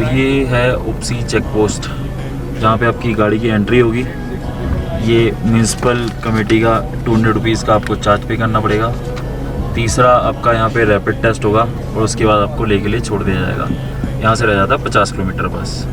सो ये है उपसी check post जहाँ पे आपकी गाड़ी की एंट्री होगी। ये म्यूनसिपल कमेटी का 200 रुपीज़ का आपको चार्ज पे करना पड़ेगा। तीसरा आपका यहाँ पे रैपिड टेस्ट होगा और उसके बाद आपको ले के लिए छोड़ दिया जाएगा। यहाँ से रह जाता है 50 किलोमीटर बस।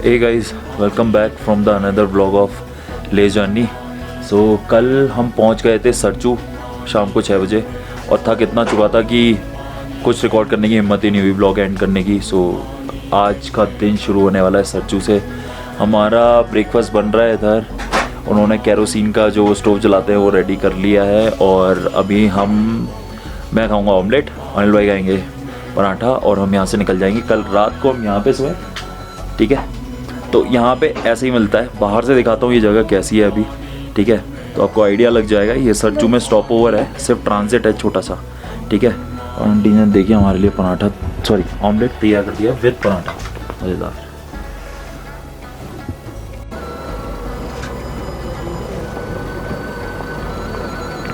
Hey guys, welcome back from the another blog of ले जर्नी। सो कल हम पहुंच गए थे सरचू शाम को 6 बजे और थक इतना चुका था कि कुछ रिकॉर्ड करने की हिम्मत ही नहीं हुई ब्लॉग एंड करने की। सो आज का दिन शुरू होने वाला है सरचू से। हमारा ब्रेकफास्ट बन रहा है इधर। उन्होंने केरोसिन का जो स्टोव जलाते हैं वो रेडी कर लिया है और अभी मैं खाऊंगा ऑमलेट, अनिल भाई खाएंगे पराठा और हम यहाँ से निकल जाएंगे। कल रात को हम यहाँ पे सोए, ठीक है। तो यहाँ पे ऐसे ही मिलता है। बाहर से दिखाता हूँ ये जगह कैसी है अभी, ठीक है, तो आपको आइडिया लग जाएगा। ये सरचू में स्टॉप ओवर है, सिर्फ ट्रांजिट है छोटा सा, ठीक है। और आंटी ने देखिए हमारे लिए ऑमलेट तैयार कर दिया विद पराठा, मज़ेदार।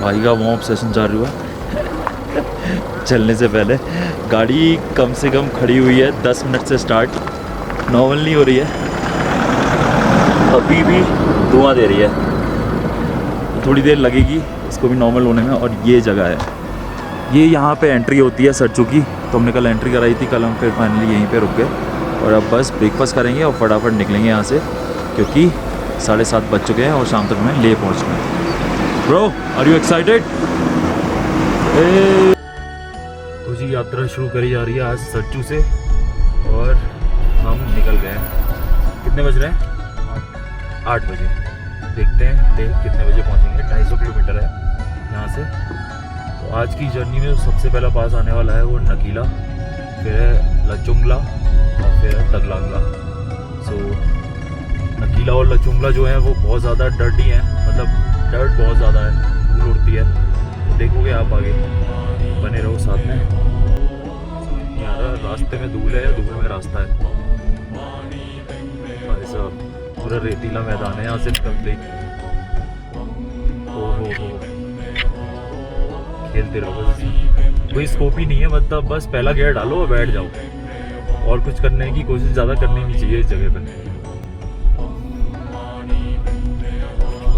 भाई का वो ऑब्सेशन चालू हुआ चलने से पहले। गाड़ी कम से कम खड़ी हुई है 10 मिनट से स्टार्ट, नॉर्मल नहीं हो रही है, अभी भी धुआं दे रही है। थोड़ी देर लगेगी इसको भी नॉर्मल होने में। और ये जगह है, ये यहाँ पे एंट्री होती है सरचू की। तो हमने कल एंट्री कराई थी, कल हम फिर फाइनली यहीं पे रुक गए और अब बस ब्रेकफास्ट करेंगे और फटाफट निकलेंगे यहाँ से, क्योंकि 7:30 बज चुके हैं और शाम तक हमें ले पहुँचना है। Bro, are you excited? तो जी यात्रा शुरू करी जा रही है आज सरचू से और हम निकल गए हैं। कितने बज रहे हैं? 8 बजे। देखते हैं कितने बजे पहुंचेंगे। 250 किलोमीटर है यहाँ से। तो आज की जर्नी में सबसे पहला पास आने वाला है वो नकीला, फिर है लचुंगला और फिर है तगलांगला। सो नकीला और लचुंगला जो है वो बहुत ज़्यादा डर्टी हैं, मतलब डर्ट बहुत ज़्यादा है, धूल उड़ती है। तो देखोगे आप आगे, बने रहो साथ में। रास्ते में धूल है, धूल में रास्ता है। भाई साहब पूरा रेतीला मैदान है यहाँ से निकलते ही। हो खेलते रहो बस, कोई स्कोप ही नहीं है। मतलब बस पहला गियर डालो और बैठ जाओ, और कुछ करने की कोशिश ज़्यादा करनी नहीं चाहिए इस जगह पे।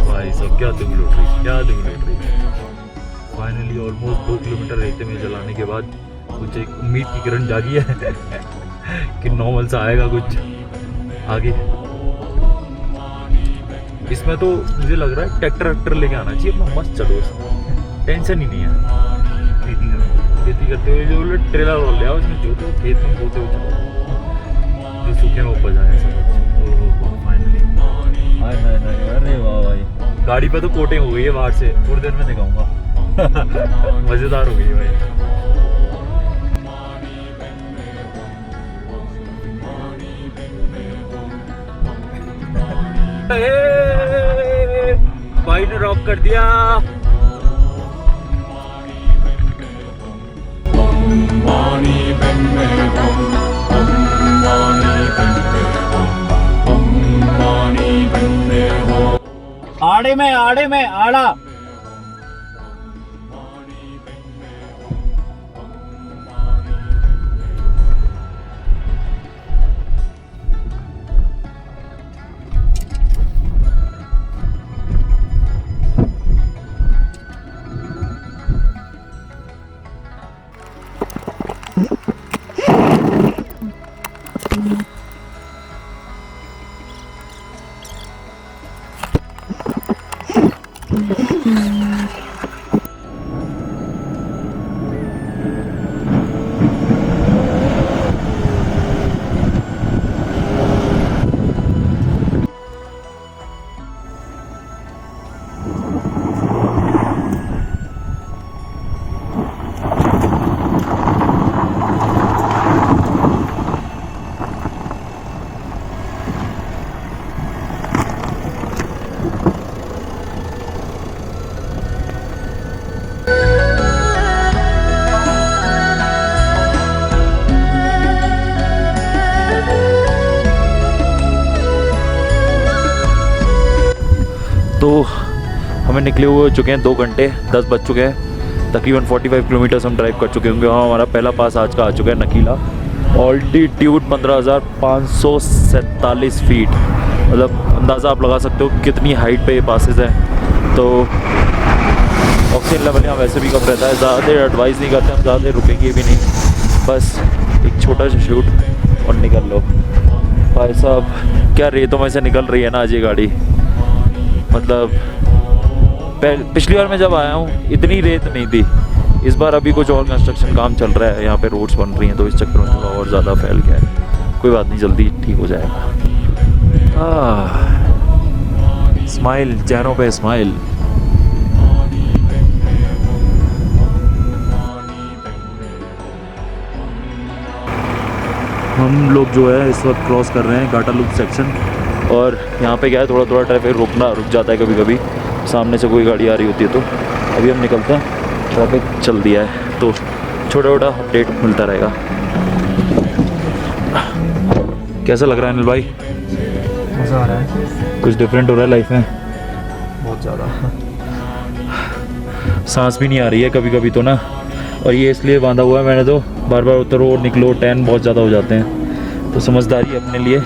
भाई साहब क्या धूल उठ रही। फाइनली ऑलमोस्ट 2 किलोमीटर रेते में जलाने के बाद मुझे एक उम्मीद की किरण जागी है कि नॉर्मल सा आएगा कुछ आगे। इसमें तो मुझे लग रहा है ट्रैक्टर लेके आना चाहिए अपना, मस्त चलो इसमें, टेंशन ही नहीं है। खेती करते हुए जो ट्रेलर रोल लिया उसमें जो तो खेत में बोते हुए चलो, जो सूखे में ऊपर जाए सब। फाइनली अरे वाह भाई, गाड़ी पे तो कोटिंग हो गई है बाहर से, थोड़ी देर में दिखाऊंगा मज़ेदार हो गई भाई। भाई ने रॉक कर दिया। आड़े में आड़ा। तो हमें निकले हुए हो चुके हैं 2 घंटे 10 बज चुके हैं, तकरीबन 45 किलोमीटर्स हम ड्राइव कर चुके होंगे। वहाँ हमारा पहला पास आज का आ चुका है नकीला। ऑल्टीट्यूड 15,547 फीट, मतलब अंदाज़ा आप लगा सकते हो कितनी हाइट पे ये पासेस हैं। तो ऑक्सीजन लेवल यहाँ वैसे भी कम रहता है, ज़्यादा देर एडवाइस नहीं करते हम, ज़्यादा देर रुकेंगे भी नहीं, बस एक छोटा सा शूट और निकल लो। भाई साहब क्या रेतों में से निकल रही है ना आज ये गाड़ी, मतलब पिछली बार मैं जब आया हूँ इतनी रेत नहीं थी, इस बार अभी कुछ और कंस्ट्रक्शन काम चल रहा है, यहाँ पे रोड्स बन रही हैं तो इस चक्कर में थोड़ा और ज़्यादा फैल गया है। कोई बात नहीं, जल्दी ठीक हो जाएगा। स्माइल, चेहरों पे स्माइल। हम लोग जो है इस वक्त क्रॉस कर रहे हैं घाटा लूप सेक्शन, और यहाँ पे क्या है थोड़ा थोड़ा ट्रैफिक रुक जाता है कभी कभी, सामने से कोई गाड़ी आ रही होती है। तो अभी हम निकलते हैं, ट्रैफिक चल दिया है तो छोटा छोटा अपडेट मिलता रहेगा। कैसा लग रहा है अनिल भाई? मज़ा आ रहा है, कुछ डिफरेंट हो रहा है लाइफ में बहुत ज़्यादा। सांस भी नहीं आ रही है कभी कभी तो ना, और ये इसलिए बांधा हुआ है मैंने, तो बार बार उतरो और निकलो, टैन बहुत ज़्यादा हो जाते हैं, तो समझदारी अपने लिए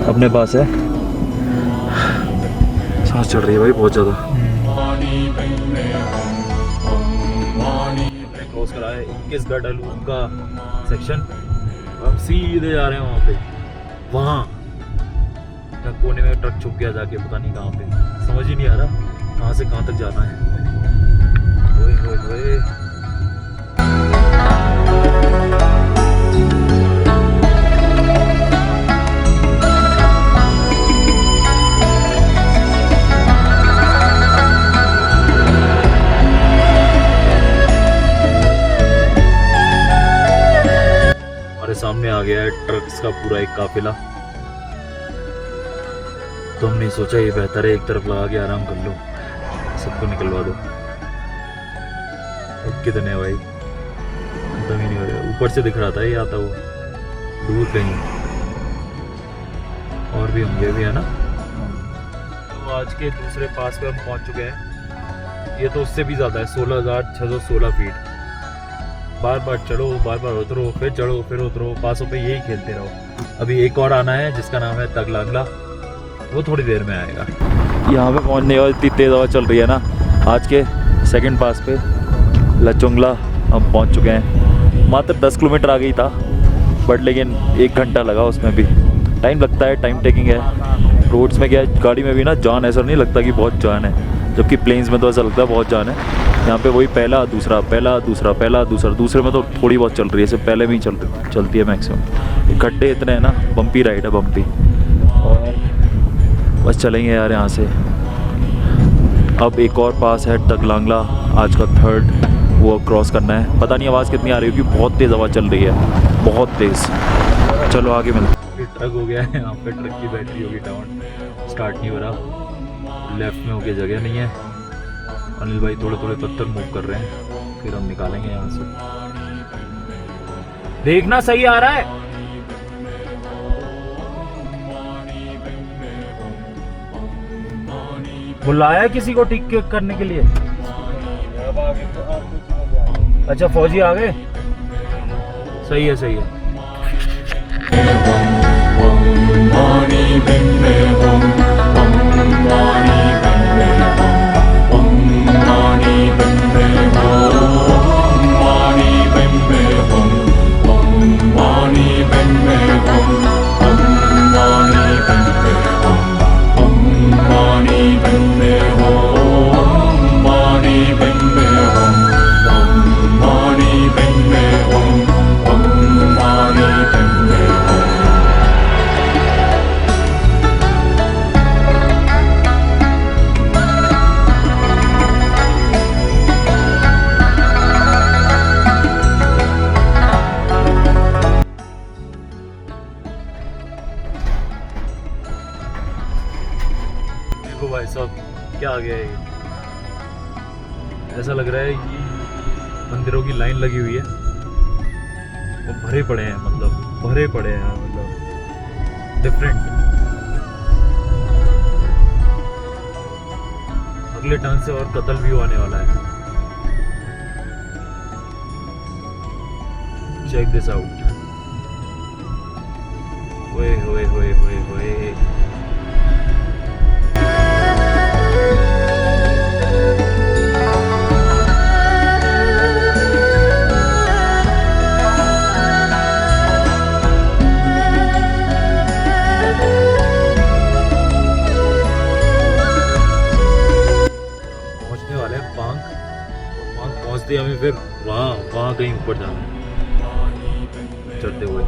अपने पास है। सांस चढ़ रही है भाई बहुत ज़्यादा। क्रॉस करा है 21 घाटा लूप का सेक्शन, अब सीधे जा रहे हैं वहाँ पे, वहाँ कोने में ट्रक छुप गया जाके पता नहीं कहाँ पे, समझ ही नहीं आ रहा कहाँ से कहाँ तक जाना है। ओए ओए ओए, सामने आ गया है ट्रक्स का पूरा एक काफिला, तो हमने सोचा ये बेहतर है एक तरफ लगा के आराम कर लो, सबको निकलवा दो। अब कितने हैं भाई, खत्म ही नहीं हो रहा। ऊपर से दिख रहा था ये आता हुआ, दूर कहीं और भी होंगे भी, है ना। तो आज के दूसरे पास पे हम पहुंच चुके हैं, ये तो उससे भी ज़्यादा है, 16,616 फीट। बार बार चढ़ो, बार बार उतरो, फिर चढ़ो, फिर उतरो, पासों पे यही खेलते रहो। अभी एक और आना है जिसका नाम है तगलांगला, वो थोड़ी देर में आएगा। यहाँ पे पहुँचने और इतनी तेज़ हवा चल रही है ना, आज के सेकंड पास पे लचुंगला हम पहुँच चुके हैं। मात्र 10 किलोमीटर आ गई था, बट लेकिन 1 घंटा लगा, उसमें भी टाइम लगता है, टाइम टेकिंग है। रोड्स में क्या है, गाड़ी में भी ना जान ऐसा नहीं लगता कि बहुत जान है, जबकि प्लेन्स में तो ऐसा लगता है बहुत जान है। यहाँ पे वही पहला दूसरा, पहला दूसरा, पहला दूसरा, दूसरे में तो थोड़ी बहुत चल रही है, इससे पहले में ही चलती है मैक्सिमम। गड्ढे इतने हैं ना, बम्पी राइड है, बम्पी। और बस चलेंगे यार यहाँ से। अब एक और पास है तगलांगला, आज का 3rd, वो क्रॉस करना है। पता नहीं आवाज़ कितनी आ रही होगी, बहुत तेज़ हवा चल रही है, बहुत तेज़। चलो आगे मिलते। ट्रक हो गया है यहाँ पे, ट्रक की बैटरी होगी डाउन, स्टार्ट नहीं हो रहा, लेफ्ट में होके जगह नहीं है। अनिल भाई थोड़े थोड़े पत्थर मूव कर रहे हैं, फिर हम निकालेंगे यहाँ से। देखना सही आ रहा है। बुलाया किसी को ठीक करने के लिए? अच्छा फौजी आ गए, सही है सही है। देखो भाई साहब क्या आ गया है, ये ऐसा लग रहा है कि मंदिरों की लाइन लगी हुई है, वो भरे पड़े हैं, मतलब भरे पड़े हैं, मतलब डिफरेंट। अगले टर्न से और कत्ल व्यू आने वाला है। Check this out. ओए होए होए होए होए। पहुंचने वाले हैं पांग। पांग पहुंचते हमें फिर वहाँ कहीं ऊपर जाना है चढ़ते हुए।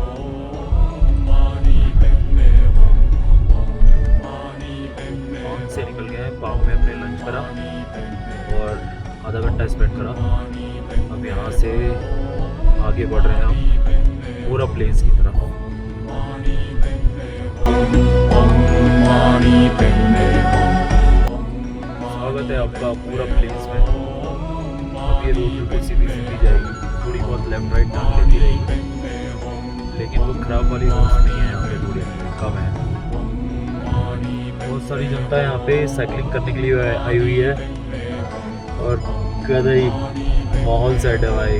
पांग से निकल गए हैं। पांग में अपने लंच करा और आधा घंटा स्पेंड करा। अब यहाँ से आगे बढ़ रहे हैं हम पूरा प्लेस की तरफ। स्वागत है आपका पूरा प्लेस में। अब ये रोड बिल्कुल सीधी सीधी जाएगी, थोड़ी बहुत लेफ्ट राइट टर्न लेती रहेगी, लेकिन वो खराब वाली रोड नहीं है, यहाँ पे थोड़ी कम है। बहुत सारी जनता यहाँ पे साइकिलिंग करने के लिए आई हुई है और कदई माहौल सेट है भाई।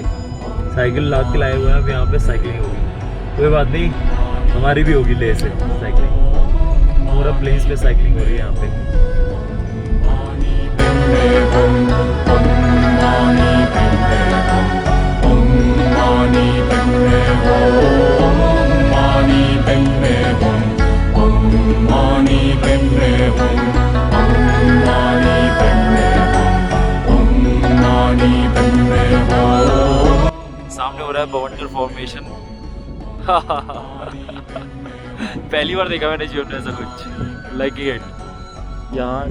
साइकिल ला के लाए हुए हैं, अब यहाँ पे साइकिलिंग होगी। कोई बात नहीं, हमारी भी होगी ले से साइकिलिंग। पूरा प्लेस पे साइकिलिंग हो रही है यहाँ पे। सामने हो रहा है बवंडर फॉर्मेशन। पहली बार देखा मैंने जीवन में ऐसा कुछ लाइक इट। यहाँ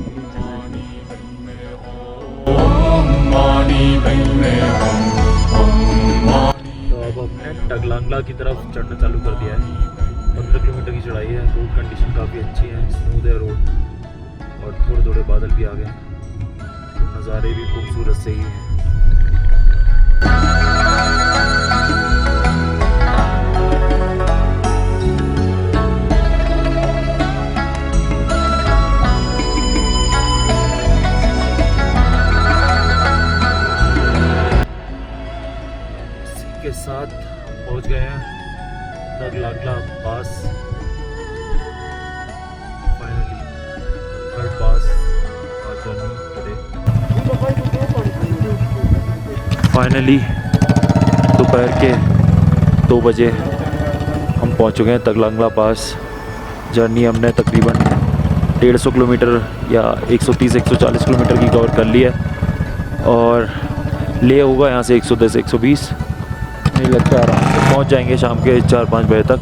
तो अब हमने टगलांगला की तरफ चढ़ना चालू कर दिया है। 15 किलोमीटर की चढ़ाई है। रोड कंडीशन काफ़ी अच्छी है, स्मूथ है रोड और थोड़े थोड़े बादल भी आ गए, तो नज़ारे भी खूबसूरत से ही हैं। के साथ पहुंच गए हैं टगलांगला पास। फाइनली थर्ड पास फाइनली दोपहर के 2 बजे हम पहुंच चुके हैं टगलांगला पास। जर्नी हमने तकरीबन 150 किलोमीटर या 130-140 किलोमीटर की कवर कर ली है और ले होगा यहाँ से 110-120। नहीं लगता आराम से पहुँच जाएंगे शाम के 4-5 बजे तक।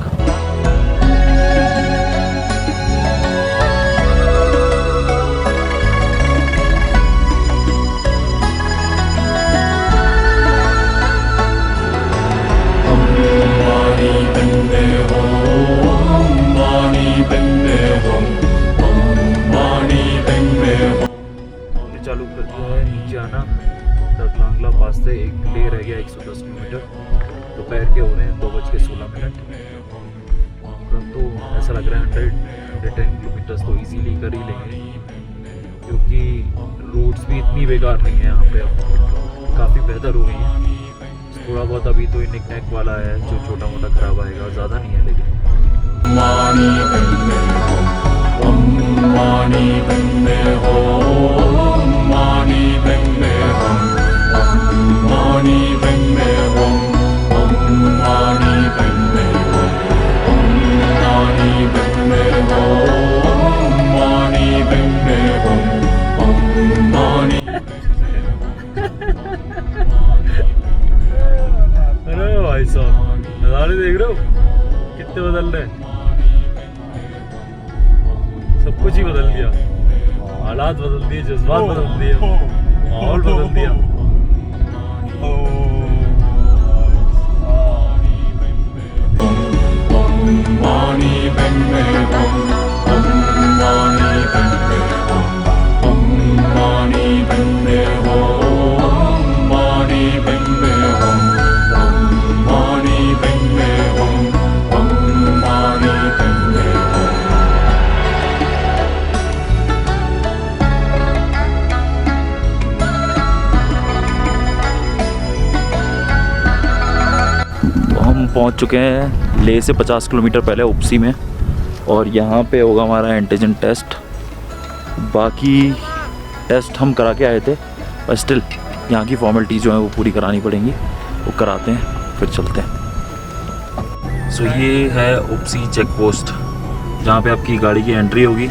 चालू कर दिया है नीचे आना। टगलांगला पास से एक ले रह गया 110 किलोमीटर। दोपहर के हो रहे हैं 2:16। परंतु ऐसा लग रहा है 110 किलोमीटर्स तो इजीली कर ही लेंगे, क्योंकि रोड्स भी इतनी बेकार नहीं है यहाँ पे, अब काफ़ी बेहतर हो गई है। थोड़ा बहुत अभी तो निक नैक वाला है जो छोटा मोटा खराब आएगा, ज़्यादा नहीं है। लेकिन अरे भाई साहब नज़ारे देख रहे हो कितने बदल रहे हैं। सब कुछ ही बदल दिया, हालात बदल दिए, जज्बात बदल दिए, माहौल बदल दिया। हम पहुंच चुके हैं लेह से 50 किलोमीटर पहले उपसी में, और यहाँ पे होगा हमारा एंटीजन टेस्ट। बाकी टेस्ट हम करा के आए थे, पर स्टिल यहाँ की फॉर्मेलिटीज़ जो हैं वो पूरी करानी पड़ेंगी, वो कराते हैं फिर चलते हैं। सो ये है उपसी चेक पोस्ट, जहाँ पे आपकी गाड़ी की एंट्री होगी।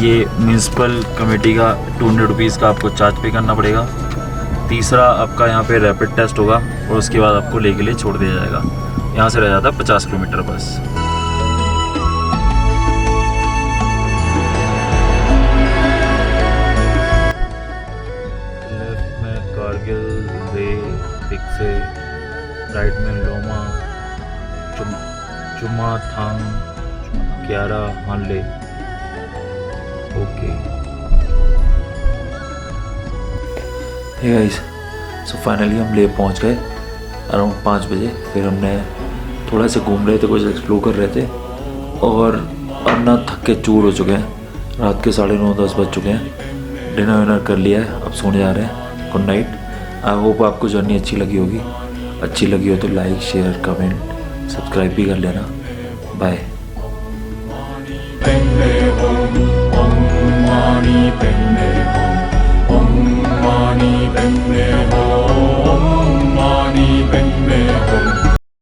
ये म्यूनसिपल कमेटी का 200 रुपीज़ का आपको चार्ज पे करना पड़ेगा। तीसरा आपका यहाँ पे रैपिड टेस्ट होगा, और उसके बाद आपको ले के लिए छोड़ दिया जाएगा। यहाँ से रह जाता है 50 किलोमीटर बस। लेफ्ट में कारगिल, लेह, तिक्से, राइट में Loma, Chumathang, Kyara, Hanle. Okay hey guys, so finally हम लेह पहुंच गए अराउंड 5 बजे। फिर हमने थोड़ा सा घूम रहे थे, कुछ एक्सप्लोर कर रहे थे, और अब ना थक के चूर हो चुके हैं। रात के 9:30-10 बज चुके हैं। डिनर विनर कर लिया है, अब सोने जा रहे हैं। Good night. आई होप आपको जर्नी अच्छी लगी होगी। अच्छी लगी हो तो लाइक, शेयर, कमेंट, सब्सक्राइब भी कर लेना। बाय।